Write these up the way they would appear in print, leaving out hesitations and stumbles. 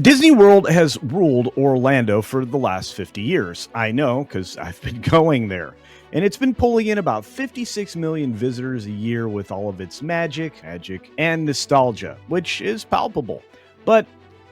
Disney World has ruled Orlando for the last 50 years. I know because I've been going there. And it's been pulling in about 56 million visitors a year with all of its magic, and nostalgia, which is palpable. But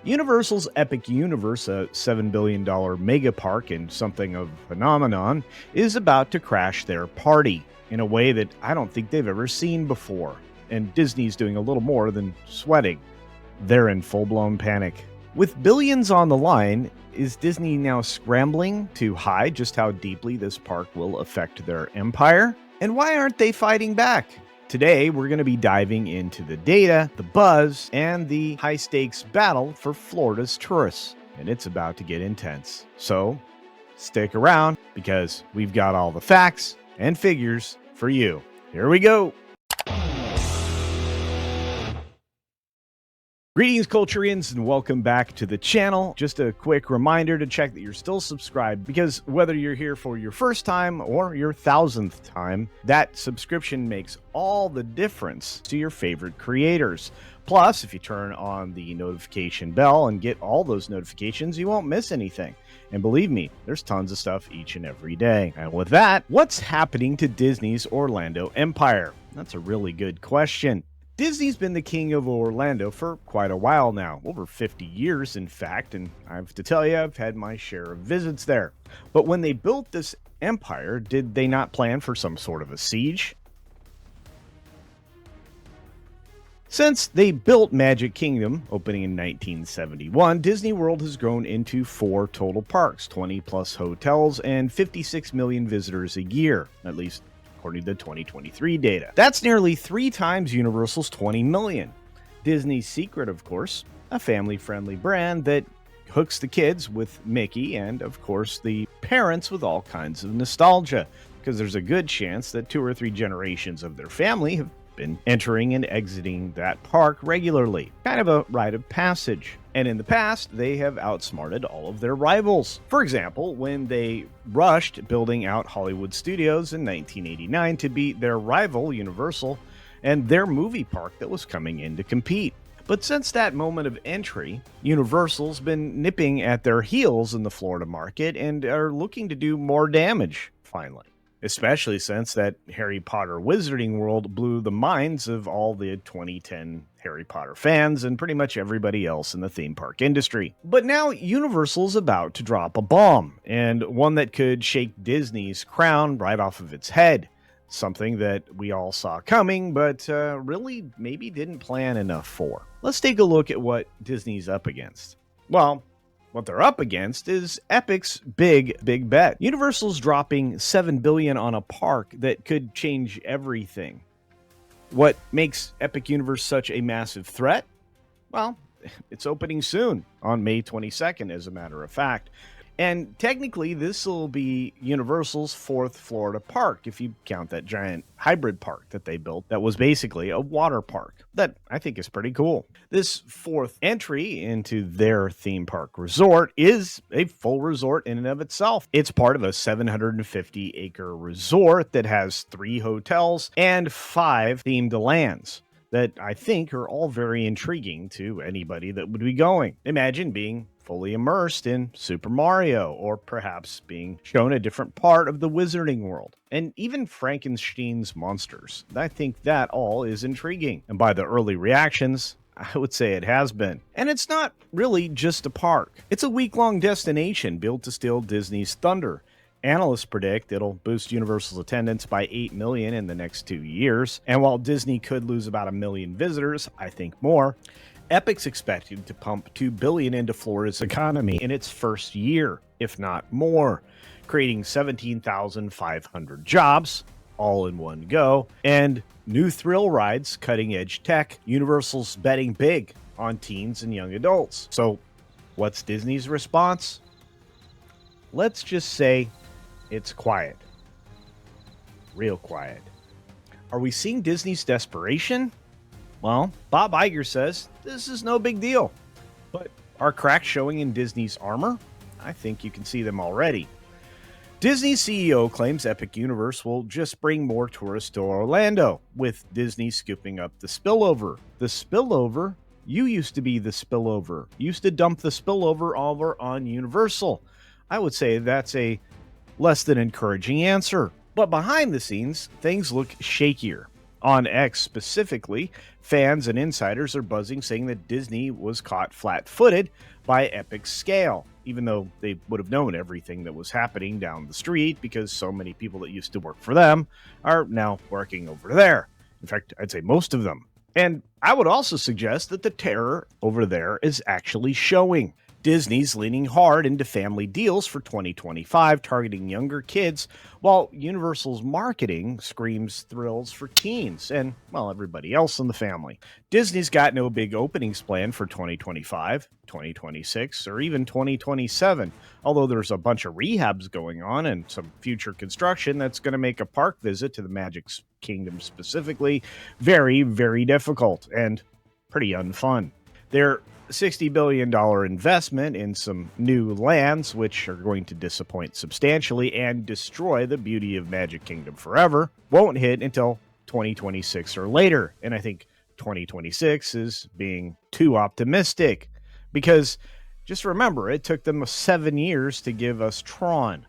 Universal's Epic Universe, a $7 billion mega park and something of a phenomenon, is about to crash their party in a way that I don't think they've ever seen before. And Disney's doing a little more than sweating. They're in full-blown panic. With billions on the line, is Disney now scrambling to hide just how deeply this park will affect their empire? And why aren't they fighting back? Today, we're going to be diving into the data, the buzz, and the high-stakes battle for Florida's tourists. And it's about to get intense. So, stick around, because we've got all the facts and figures for you. Here we go! Greetings, Culturians, and welcome back to the channel. Just a quick reminder to check that you're still subscribed, because whether you're here for your first time or your 1000th time, that subscription makes all the difference to your favorite creators. Plus, if you turn on the notification bell and get all those notifications, you won't miss anything. And believe me, there's tons of stuff each and every day. And with that, what's happening to Disney's Orlando empire? That's a really good question. Disney's been the king of Orlando for quite a while now, over 50 years in fact, and I have to tell you, I've had my share of visits there. But when they built this empire, did they not plan for some sort of a siege? Since they built Magic Kingdom, opening in 1971, Disney World has grown into 4 total parks, 20 plus hotels, and 56 million visitors a year, at least according to the 2023 data. That's nearly 3 times Universal's 20 million. Disney's secret, of course, a family-friendly brand that hooks the kids with Mickey and, of course, the parents with all kinds of nostalgia, because there's a good chance that 2 or 3 generations of their family have been entering and exiting that park regularly. Kind of a rite of passage. And in the past, they have outsmarted all of their rivals. For example, when they rushed building out Hollywood Studios in 1989 to beat their rival, Universal, and their movie park that was coming in to compete. But since that moment of entry, Universal's been nipping at their heels in the Florida market and are looking to do more damage, finally. Especially since that Harry Potter Wizarding World blew the minds of all the 2010 Harry Potter fans and pretty much everybody else in the theme park industry. But now Universal's about to drop a bomb, and one that could shake Disney's crown right off of its head. Something that we all saw coming, but really maybe didn't plan enough for. Let's take a look at what Disney's up against. Well, what they're up against is Epic's big bet. Universal's dropping $7 billion on a park that could change everything. What makes Epic Universe such a massive threat? Well, it's opening soon, on May 22nd, as a matter of fact. And technically, this will be Universal's 4th Florida park, if you count that giant hybrid park that they built that was basically a water park. That I think is pretty cool. This 4th entry into their theme park resort is a full resort in and of itself. It's part of a 750-acre resort that has 3 hotels and 5 themed lands that I think are all very intriguing to anybody that would be going. Imagine being fully immersed in Super Mario, or perhaps being shown a different part of the Wizarding World, and even Frankenstein's monsters. I think that all is intriguing, and by the early reactions, I would say it has been. And it's not really just a park. It's a week-long destination built to steal Disney's thunder. Analysts predict it'll boost Universal's attendance by 8 million in the next 2 years, and while Disney could lose about 1 million visitors, I think more, Epic's expected to pump $2 billion into Florida's economy in its first year, if not more, creating 17,500 jobs, all in one go, and new thrill rides, cutting-edge tech. Universal's betting big on teens and young adults. So, what's Disney's response? Let's just say it's quiet. Real quiet. Are we seeing Disney's desperation? Well, Bob Iger says this is no big deal. But are cracks showing in Disney's armor? I think you can see them already. Disney's CEO claims Epic Universe will just bring more tourists to Orlando, with Disney scooping up the spillover. The spillover You used to be the spillover. You used to dump the spillover over on Universal. I would say that's a less than encouraging answer. But behind the scenes, things look shakier. On X specifically, fans and insiders are buzzing saying that Disney was caught flat-footed by Epic's scale, even though they would have known everything that was happening down the street because so many people that used to work for them are now working over there. In fact, I'd say most of them. And I would also suggest that the terror over there is actually showing. Disney's leaning hard into family deals for 2025, targeting younger kids, while Universal's marketing screams thrills for teens and, well, everybody else in the family. Disney's got no big openings planned for 2025, 2026, or even 2027, although there's a bunch of rehabs going on and some future construction that's going to make a park visit to the Magic Kingdom specifically very, very difficult and pretty unfun. Their $60 billion investment in some new lands, which are going to disappoint substantially and destroy the beauty of Magic Kingdom forever, won't hit until 2026 or later. And I think 2026 is being too optimistic because just remember, it took them 7 years to give us Tron.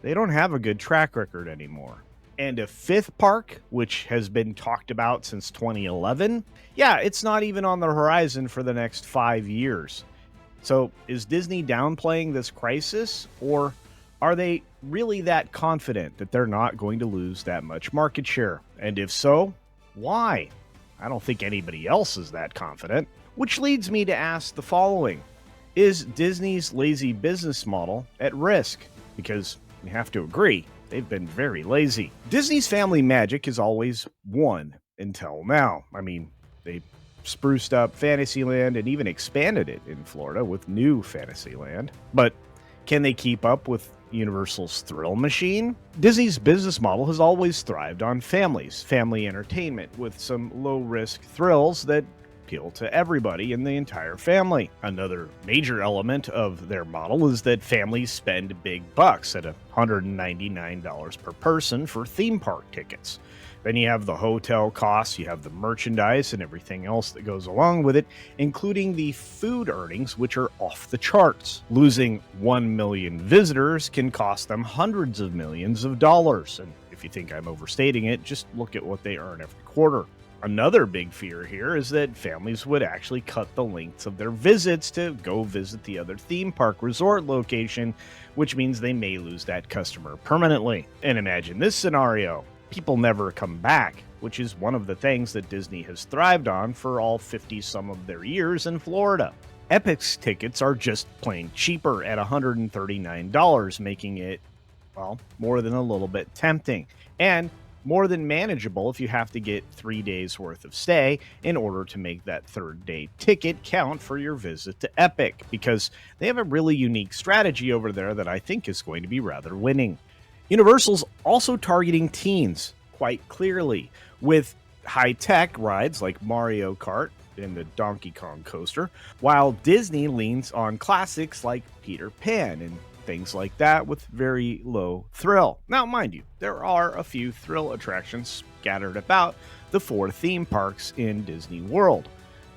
They don't have a good track record anymore. And a fifth park, which has been talked about since 2011, yeah, it's not even on the horizon for the next 5 years. So is Disney downplaying this crisis, or are they really that confident that they're not going to lose that much market share? And if so, why? I don't think anybody else is that confident. Which leads me to ask the following. Is Disney's lazy business model at risk? Because you have to agree, they've been very lazy. Disney's family magic has always won until now. I mean, they spruced up Fantasyland and even expanded it in Florida with new Fantasyland. But can they keep up with Universal's thrill machine? Disney's business model has always thrived on families, family entertainment, with some low-risk thrills that appeal to everybody in the entire family. Another major element of their model is that families spend big bucks at $199 per person for theme park tickets. Then you have the hotel costs, you have the merchandise and everything else that goes along with it, including the food earnings, which are off the charts. Losing 1 million visitors can cost them hundreds of millions of dollars. And if you think I'm overstating it, just look at what they earn every quarter. Another big fear here is that families would actually cut the lengths of their visits to go visit the other theme park resort location, which means they may lose that customer permanently. And imagine this scenario. People never come back, which is one of the things that Disney has thrived on for all 50-some of their years in Florida. Epic's tickets are just plain cheaper at $139, making it, well, more than a little bit tempting. And more than manageable if you have to get 3 days worth of stay in order to make that third day ticket count for your visit to Epic, because they have a really unique strategy over there that I think is going to be rather winning. Universal's also targeting teens quite clearly with high-tech rides like Mario Kart and the Donkey Kong coaster, while Disney leans on classics like Peter Pan and things like that with very low thrill. Now, mind you, there are a few thrill attractions scattered about the 4 theme parks in Disney World,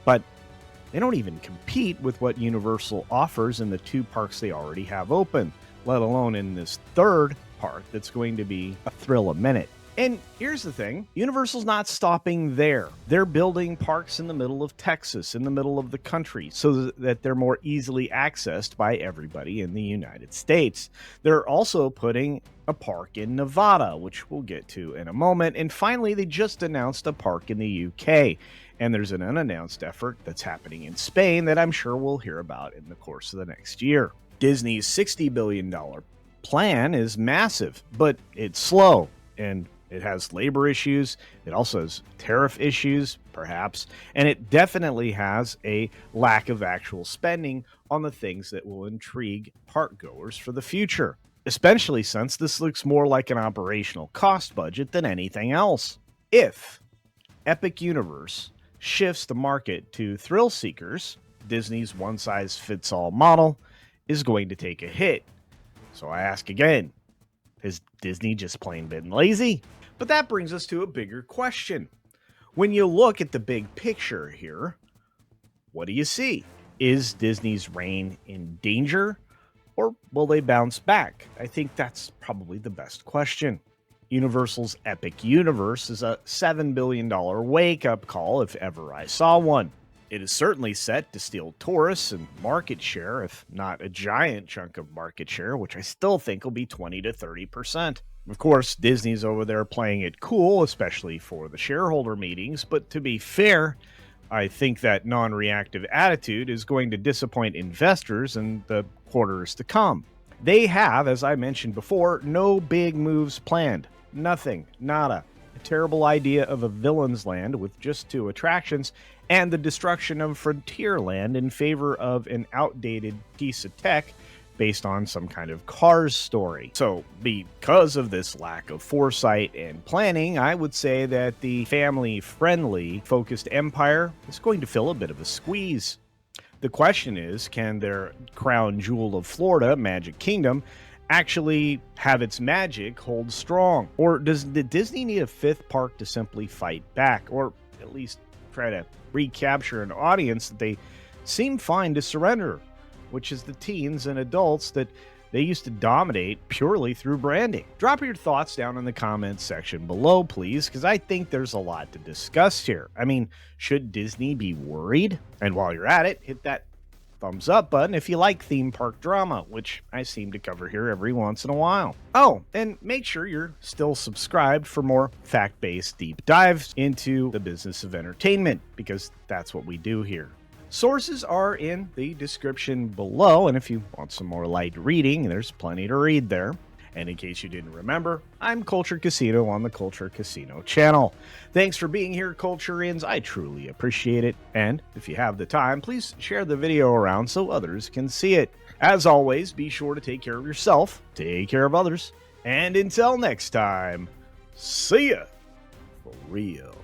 but they don't even compete with what Universal offers in the 2 parks they already have open, let alone in this third park that's going to be a thrill a minute. And here's the thing, Universal's not stopping there. They're building parks in the middle of Texas, in the middle of the country, so that they're more easily accessed by everybody in the United States. They're also putting a park in Nevada, which we'll get to in a moment. And finally, they just announced a park in the UK. And there's an unannounced effort that's happening in Spain that I'm sure we'll hear about in the course of the next year. Disney's $60 billion plan is massive, but it's slow, and it has labor issues. It also has tariff issues, perhaps, and it definitely has a lack of actual spending on the things that will intrigue park goers for the future, especially since this looks more like an operational cost budget than anything else. If Epic Universe shifts the market to thrill seekers, Disney's one-size-fits-all model is going to take a hit. So I ask again, has Disney just plain been lazy? But that brings us to a bigger question. When you look at the big picture here, What do you see? Is Disney's reign in danger, or will they bounce back? I think that's probably the best question. Universal's Epic Universe is a $7 billion wake-up call if ever I saw one. It is certainly set to steal tourists and market share, if not a giant chunk of market share, which I still think will be 20 to 30%. Of course, Disney's over there playing it cool, especially for the shareholder meetings, but to be fair, I think that non-reactive attitude is going to disappoint investors in the quarters to come. They have, as I mentioned before, no big moves planned. Nothing. Nada. A terrible idea of a villain's land with just 2 attractions and the destruction of Frontierland in favor of an outdated piece of tech based on some kind of Cars story. So, because of this lack of foresight and planning, I would say that the family-friendly focused empire is going to feel a bit of a squeeze. The question is, can their crown jewel of Florida, Magic Kingdom, actually have its magic hold strong? Or does Disney need a 5th park to simply fight back, or at least try to recapture an audience that they seem fine to surrender, which is the teens and adults that they used to dominate purely through branding? Drop your thoughts down in the comments section below, please, because I think there's a lot to discuss here. I mean, should Disney be worried? And while you're at it, hit that thumbs up button if you like theme park drama, which I seem to cover here every once in a while. Oh, and make sure you're still subscribed for more fact-based deep dives into the business of entertainment, because that's what we do here. Sources are in the description below, and if you want some more light reading, there's plenty to read there. And in case you didn't remember, I'm Culture Casino on the Culture Casino channel. Thanks for being here, Culturians. I truly appreciate it. And if you have the time, please share the video around so others can see it. As always, be sure to take care of yourself, take care of others, and until next time, see ya for real.